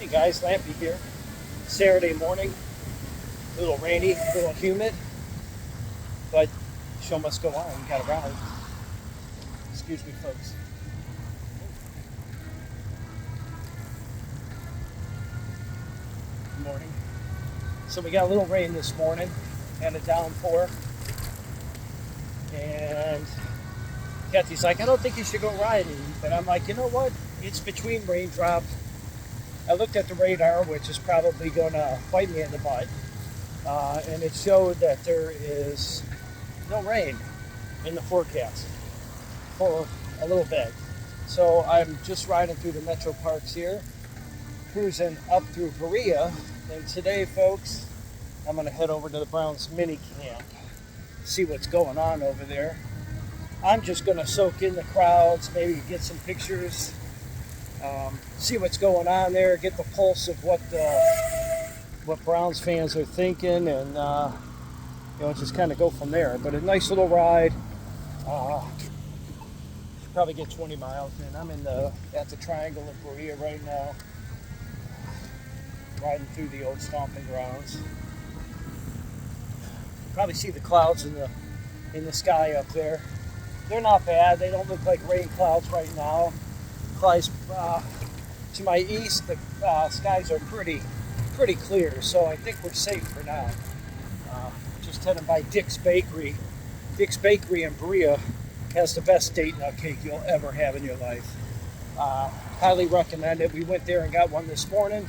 Hey guys, Lampy here. Saturday morning, a little rainy, a little humid, but the show must go on. We got a ride. Excuse me, folks. Good morning. So we got a little rain this morning and a downpour. And Kathy's like, I don't think you should go riding. But I'm like, you know what? It's between raindrops. I looked at the radar, which is probably going to bite me in the butt, and it showed that there is no rain in the forecast for a little bit. So I'm just riding through the metro parks here, cruising up through Berea, and today, folks, I'm going to head over to the Browns mini camp, see what's going on over there. I'm just going to soak in the crowds, maybe get some pictures. See what's going on there, get the pulse of what Browns fans are thinking, and just kind of go from there. But a nice little ride. Should probably get 20 miles in. I'm at the Triangle of Berea right now, riding through the old stomping grounds. Probably see the clouds in the sky up there. They're not bad. They don't look like rain clouds right now. To my east, the skies are pretty clear, so I think we're safe for now. Just heading by Dick's Bakery. Dick's Bakery in Berea has the best date nut cake you'll ever have in your life. Highly recommend it. We went there and got one this morning.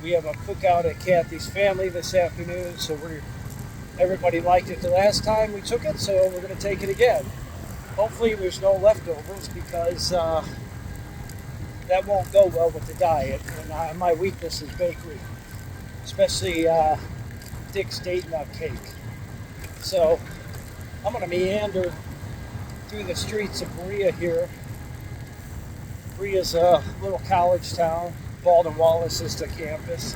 We have a cookout at Kathy's family this afternoon, so everybody liked it the last time we took it, so we're going to take it again. Hopefully there's no leftovers, because that won't go well with the diet, and my weakness is bakery, especially Dick's date nut cake. So I'm going to meander through the streets of Berea here. Berea's a little college town. Baldwin Wallace is the campus.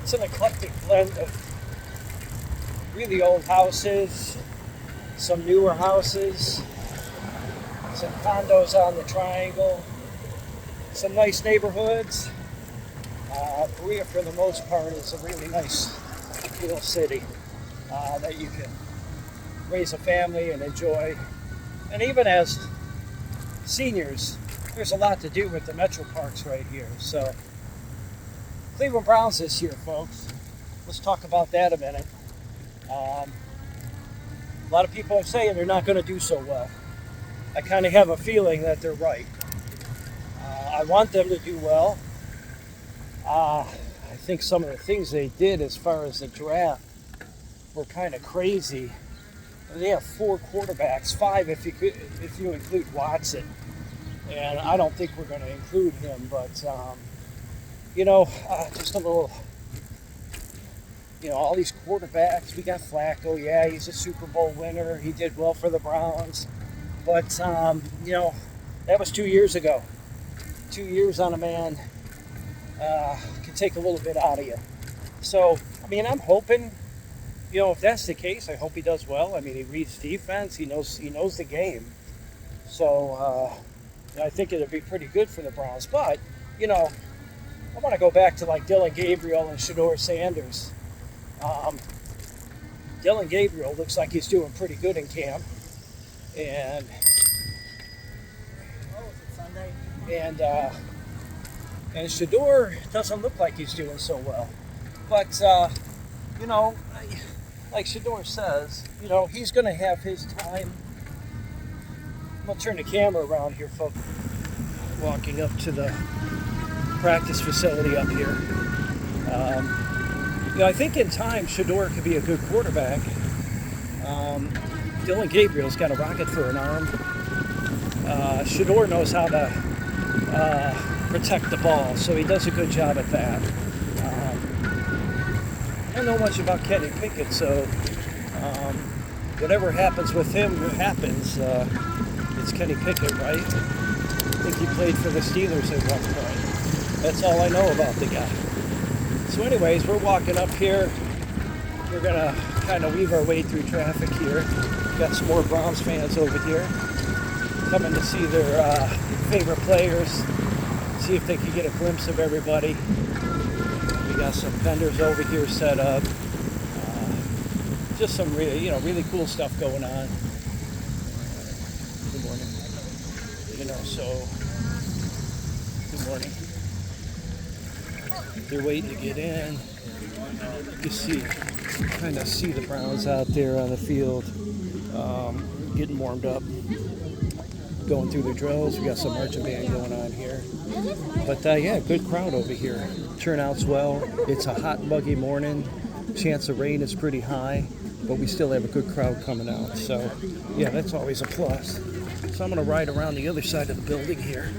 It's an eclectic blend of really old houses, some newer houses, some condos on the Triangle, some nice neighborhoods. Berea, for the most part, is a really nice little city that you can raise a family and enjoy. And even as seniors, there's a lot to do with the metro parks right here. So, Cleveland Browns this year, folks. Let's talk about that a minute. A lot of people are saying they're not going to do so well. I kind of have a feeling that they're right. I want them to do well. I think some of the things they did as far as the draft were kind of crazy. They have 4 quarterbacks, 5 if you include Watson, and I don't think we're going to include him. But just a little. All these quarterbacks. We got Flacco. Yeah, he's a Super Bowl winner. He did well for the Browns. But, that was 2 years ago. 2 years on a man can take a little bit out of you. So, I'm hoping, if that's the case, I hope he does well. He reads defense. He knows the game. So, I think it'll be pretty good for the Browns. But, I want to go back to like Dillon Gabriel and Shedeur Sanders. Dillon Gabriel looks like he's doing pretty good in camp, and Shedeur doesn't look like he's doing so well. But like Shedeur says, he's going to have his time. I'm going to turn the camera around here, folks. Walking up to the practice facility up here. I think in time Shedeur could be a good quarterback. Dillon Gabriel's got a rocket for an arm. Shedeur knows how to protect the ball, so he does a good job at that. I don't know much about Kenny Pickett, so whatever happens with him happens. It's Kenny Pickett, right? I think he played for the Steelers at one point. That's all I know about the guy. So anyways, we're walking up here. We're going to kind of weave our way through traffic here. Got some more Browns fans over here. coming to see their favorite players, see if they can get a glimpse of everybody. We got some vendors over here set up. Just some really cool stuff going on. Good morning. Good morning. They're waiting to get in. You kind of see the Browns out there on the field, getting warmed up, going through the drills. We got some marching band going on here. But yeah, good crowd over here. Turnout's well. It's a hot, muggy morning. Chance of rain is pretty high, but we still have a good crowd coming out. So yeah, that's always a plus. So I'm going to ride around the other side of the building here.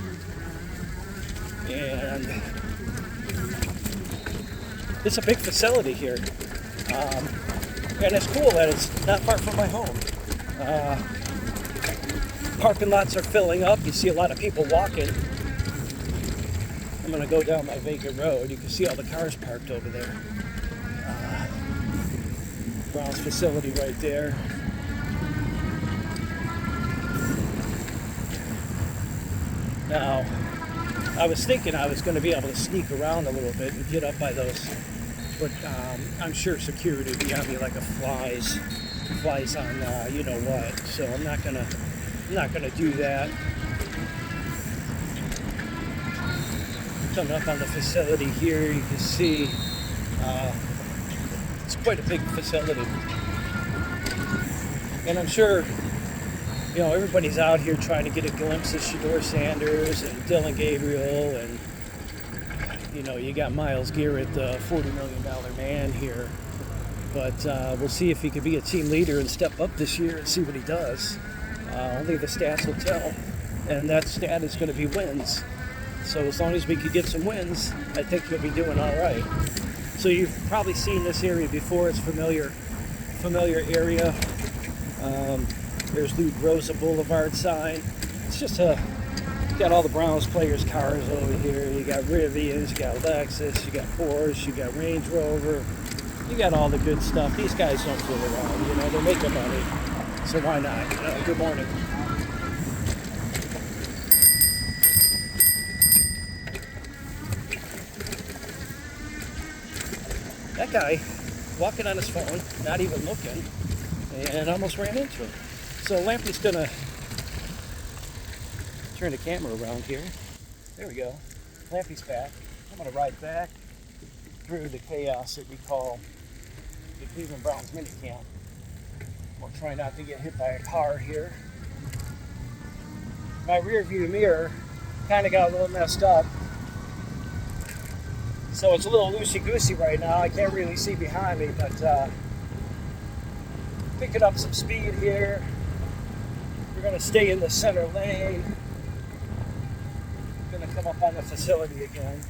And it's a big facility here. And it's cool that it's not far from my home. Parking lots are filling up. You see a lot of people walking. I'm going to go down my vacant road. You can see all the cars parked over there. Browns facility right there. Now, I was thinking I was going to be able to sneak around a little bit and get up by those, but I'm sure security would be on me like a flies on you know what. So I'm not gonna do that. Coming up on the facility here, you can see it's quite a big facility, and I'm sure everybody's out here trying to get a glimpse of Shedeur Sanders and Dylan Gabriel, and you got Myles Garrett, the $40 million man here. But we'll see if he could be a team leader and step up this year and see what he does. Only the stats will tell, and that stat is going to be wins. So as long as we could get some wins, I think he'll be doing all right. So you've probably seen this area before. It's familiar area. There's Lou Groza Boulevard sign. It's just got all the Browns players' cars over here. You got Rivians, you got Lexus, you got Porsche, you got Range Rover. You got all the good stuff. These guys don't fool around, they're making money. So why not? Good morning. That guy walking on his phone, not even looking, and almost ran into him. So Lampy's gonna turn the camera around here. There we go. Lampy's back. I'm gonna ride back through the chaos that we call the Cleveland Browns mini camp. We'll try not to get hit by a car here. My rear view mirror kind of got a little messed up, so it's a little loosey-goosey right now. I can't really see behind me, but picking up some speed here. We're going to stay in the center lane. Going to come up on the facility again.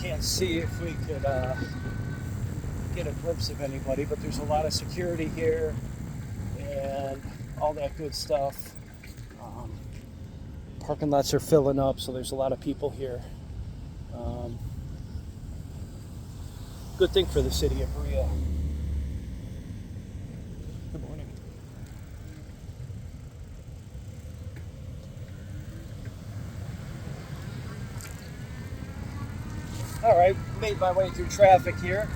Can't see if we could get a glimpse of anybody, but there's a lot of security here and all that good stuff. Parking lots are filling up, so there's a lot of people here. Good thing for the city of Berea. Good morning. All right, made my way through traffic here.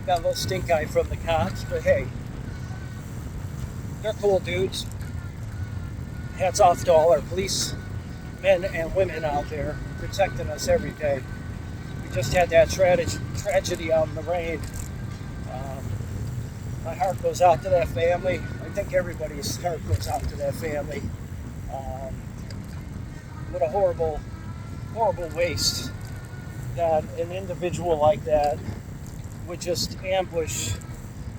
Got a little stink eye from the cops, but hey, they're cool dudes. Hats off to all our police men and women out there protecting us every day. We just had that tragedy out in the rain. My heart goes out to that family. I think everybody's heart goes out to that family. What a horrible waste that an individual like that would just ambush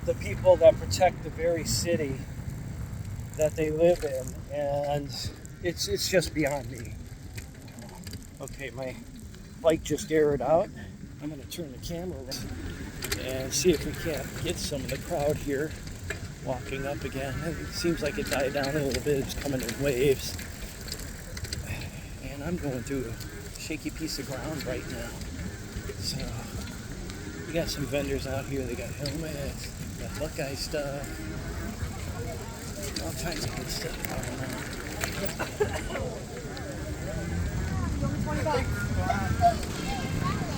the people that protect the very city that they live in, and it's just beyond me. Okay, my light just aired out. I'm going to turn the camera around and see if we can't get some of the crowd here walking up again. It seems like it died down a little bit. It's coming in waves. And I'm going through a shaky piece of ground right now. So, got some vendors out here. They got helmets, got Buckeye stuff, all kinds of good stuff.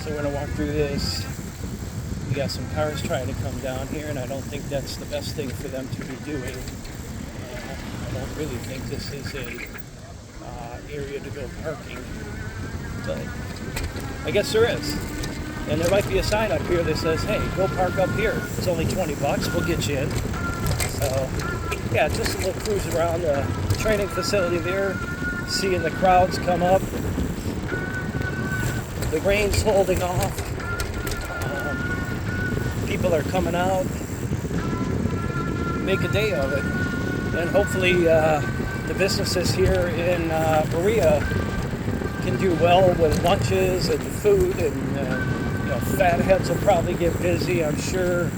So we're gonna walk through this. We got some cars trying to come down here, and I don't think that's the best thing for them to be doing. I don't really think this is a area to go parking, but I guess there is. And there might be a sign up here that says, hey, go park up here. It's only $20, we'll get you in. So, yeah, just a little cruise around the training facility there, seeing the crowds come up. The rain's holding off. People are coming out. Make a day of it. And hopefully the businesses here in Berea can do well with lunches and food, and Fatheads will probably get busy, I'm sure.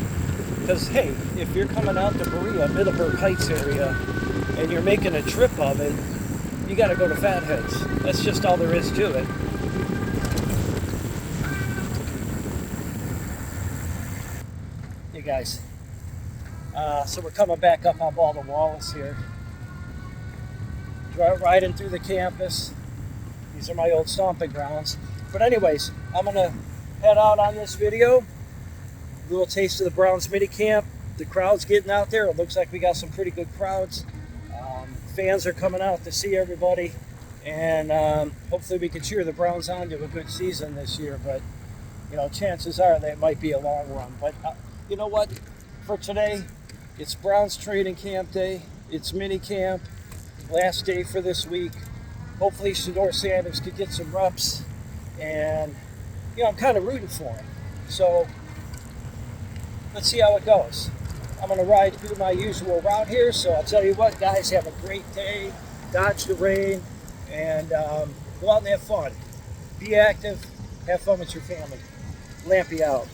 Because, hey, if you're coming out to Berea, Middleburg Heights area, and you're making a trip of it, you got to go to Fatheads. That's just all there is to it. Hey guys, so we're coming back up on Baldwin Wallace here. Riding through the campus. These are my old stomping grounds. But anyways, I'm going to head out on this video. A little taste of the Browns mini camp. The crowd's getting out there. It looks like we got some pretty good crowds. Fans are coming out to see everybody. And hopefully we can cheer the Browns on to a good season this year. But, chances are that it might be a long run. But you know what? For today, it's Browns training camp day. It's mini camp. Last day for this week. Hopefully Shedeur Sanders could get some reps, and I'm kind of rooting for him. So let's see how it goes. I'm going to ride through my usual route here, so I'll tell you what, guys, have a great day. Dodge the rain, and go out and have fun. Be active. Have fun with your family. Lampy out.